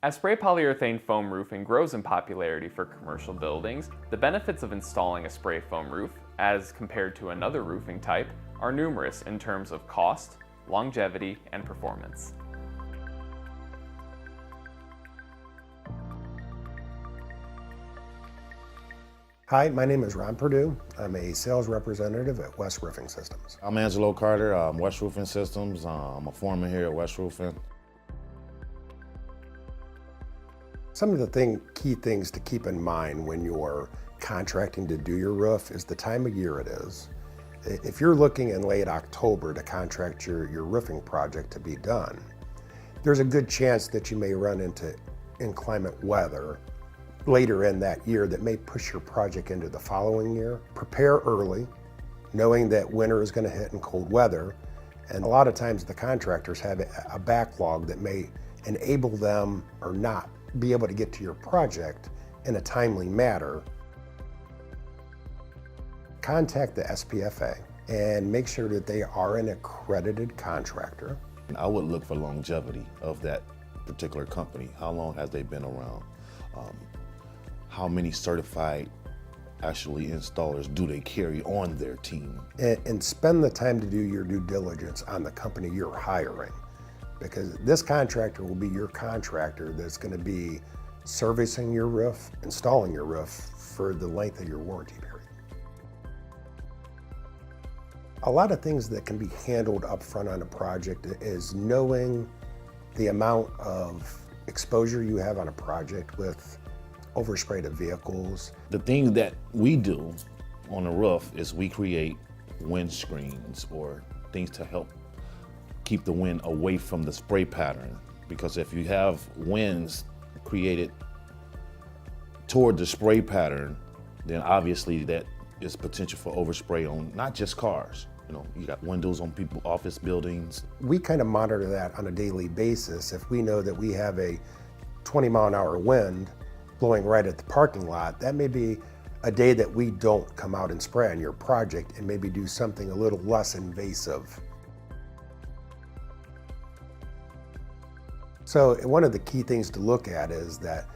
As spray polyurethane foam roofing grows in popularity for commercial buildings, the benefits of installing a spray foam roof, as compared to another roofing type, are numerous in terms of cost, longevity, and performance. Hi, my name is Ron Perdue. I'm a sales representative at West Roofing Systems. I'm Angelo Carter, West Roofing Systems. I'm a foreman here at West Roofing. Some of the key things to keep in mind when you're contracting to do your roof is the time of year it is. If you're looking in late October to contract your roofing project to be done, there's a good chance that you may run into inclement weather later in that year that may push your project into the following year. Prepare early, knowing that winter is going to hit in cold weather, and a lot of times the contractors have a backlog that may enable them or not be able to get to your project in a timely manner. Contact the SPFA and make sure that they are an accredited contractor. I would look for longevity of that particular company. How long has they been around? How many certified actually installers do they carry on their team? And spend the time to do your due diligence on the company you're hiring, because this contractor will be your contractor that's going to be servicing your roof, installing your roof for the length of your warranty period. A lot of things that can be handled up front on a project is knowing the amount of exposure you have on a project with oversprayed vehicles. The thing that we do on the roof is we create wind screens or things to help keep the wind away from the spray pattern. Because if you have winds created toward the spray pattern, then obviously that is potential for overspray on not just cars. You know, you got windows on people's office buildings. We kind of monitor that on a daily basis. If we know that we have a 20-mile-an-hour wind blowing right at the parking lot, that may be a day that we don't come out and spray on your project and maybe do something a little less invasive. So one of the key things to look at is that,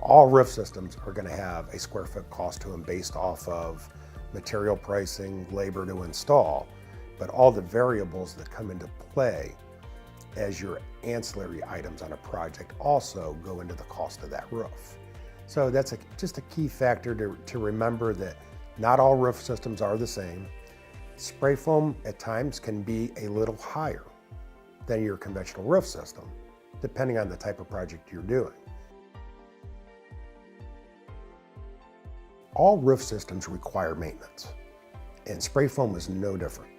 all roof systems are going to have a square foot cost to them based off of material pricing, labor to install, but all the variables that come into play as your ancillary items on a project also go into the cost of that roof. So that's just a key factor to remember, that not all roof systems are the same. Spray foam at times can be a little higher than your conventional roof system, depending on the type of project you're doing. All roof systems require maintenance, and spray foam is no different.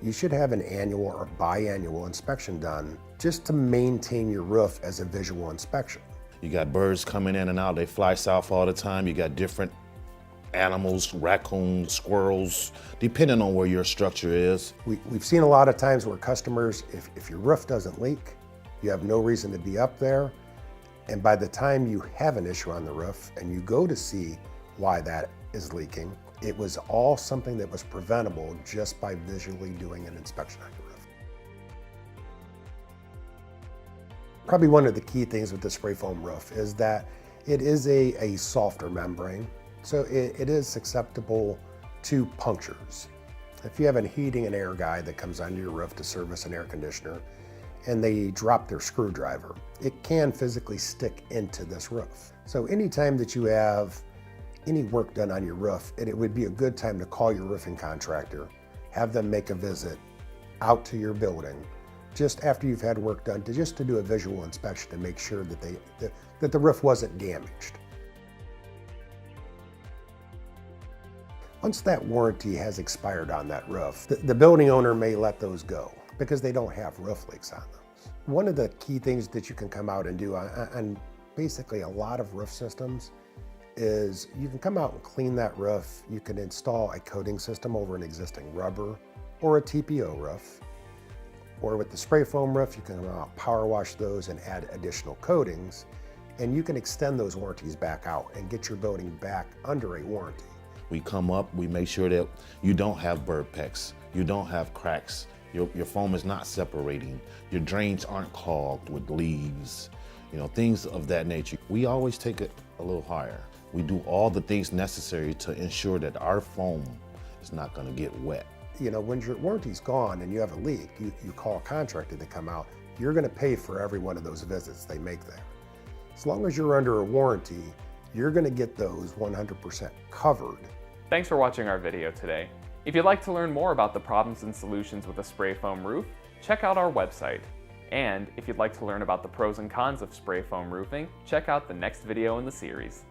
You should have an annual or biannual inspection done just to maintain your roof as a visual inspection. You got birds coming in and out, they fly south all the time. You got different animals, raccoons, squirrels, depending on where your structure is. We've seen a lot of times where customers, if your roof doesn't leak, you have no reason to be up there. And by the time you have an issue on the roof and you go to see why that is leaking, it was all something that was preventable just by visually doing an inspection on your roof. Probably one of the key things with the spray foam roof is that it is a softer membrane, so it is susceptible to punctures. If you have a heating and air guy that comes onto your roof to service an air conditioner and they drop their screwdriver, it can physically stick into this roof. So anytime that you have any work done on your roof, it would be a good time to call your roofing contractor, have them make a visit out to your building just after you've had work done, to do a visual inspection to make sure that the roof wasn't damaged. Once that warranty has expired on that roof, the building owner may let those go because they don't have roof leaks on those. One of the key things that you can come out and do on basically a lot of roof systems is you can come out and clean that roof. You can install a coating system over an existing rubber or a TPO roof. Or with the spray foam roof, you can come out, power wash those and add additional coatings, and you can extend those warranties back out and get your building back under a warranty. We come up, we make sure that you don't have burr pecks, you don't have cracks, your foam is not separating, your drains aren't clogged with leaves, things of that nature. We always take it a little higher. We do all the things necessary to ensure that our foam is not going to get wet. When your warranty's gone and you have a leak, you call a contractor to come out, you're going to pay for every one of those visits they make there. As long as you're under a warranty, you're going to get those 100% covered. Thanks for watching our video today. If you'd like to learn more about the problems and solutions with a spray foam roof, check out our website. And if you'd like to learn about the pros and cons of spray foam roofing, check out the next video in the series.